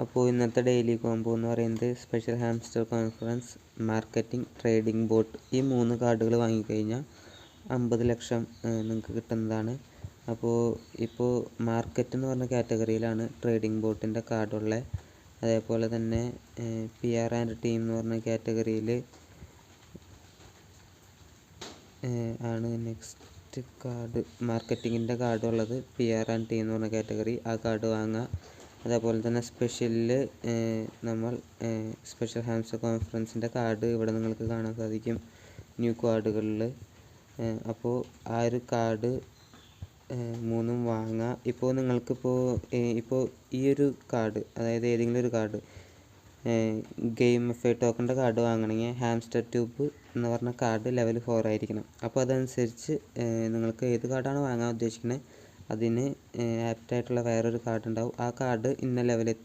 അപ്പോൾ ഇന്നത്തെ daily combo എന്ന് പറയുന്നത് special hamster conference, marketing, trading boat. ഈ 3 കാർഡുകൾ വാങ്ങിക്കഴിഞ്ഞാൽ 50 ലക്ഷം നിങ്ങൾക്ക് കിട്ടുന്നതാണ്. ഇപ്പോൾ മാർക്കറ്റ് എന്ന് പറഞ്ഞ കാറ്റഗറിയിലാണ് ട്രേഡിംഗ് ബോട്ടിൻ്റെ കാർഡുള്ളത്. അതേപോലെ തന്നെ PR ആൻഡ് ടീം എന്ന് പറഞ്ഞ കാറ്റഗറിയിൽ ആണ് നെക്സ്റ്റ് കാർഡ് മാർക്കറ്റിങ്ങിൻ്റെ കാർഡ് ഉള്ളത്. PR ആൻഡ് ടീം എന്ന് പറഞ്ഞ കാറ്റഗറി, ആ കാർഡ് വാങ്ങുക. അതേപോലെ തന്നെ സ്പെഷ്യലിൽ നമ്മൾ സ്പെഷ്യൽ ഹാംസ്റ്റർ കോൺഫറൻസിൻ്റെ കാർഡ് ഇവിടെ നിങ്ങൾക്ക് കാണാൻ സാധിക്കും ന്യൂ കാർഡുകളിൽ. അപ്പോൾ ആ ഒരു കാർഡ് 3 വാങ്ങുക. ഇപ്പോൾ നിങ്ങൾക്കിപ്പോൾ ഈ ഒരു കാർഡ്, അതായത് ഏതെങ്കിലും ഒരു കാർഡ് ഗെയിമിഫൈ ടോക്കണിൻ്റെ കാർഡ് വാങ്ങണമെങ്കിൽ ഹാംസ്റ്റർ ട്യൂബ് എന്ന് പറഞ്ഞ കാർഡ് ലെവൽ 4 ആയിരിക്കണം. അപ്പോൾ അതനുസരിച്ച് നിങ്ങൾക്ക് ഏത് കാർഡാണ് വാങ്ങാൻ ഉദ്ദേശിക്കുന്നത് അതിന് ആപ്റ്റായിട്ടുള്ള വേറൊരു കാർഡ് ഉണ്ടാവും. ആ കാർഡ് ഇന്ന ലെവലെത്തി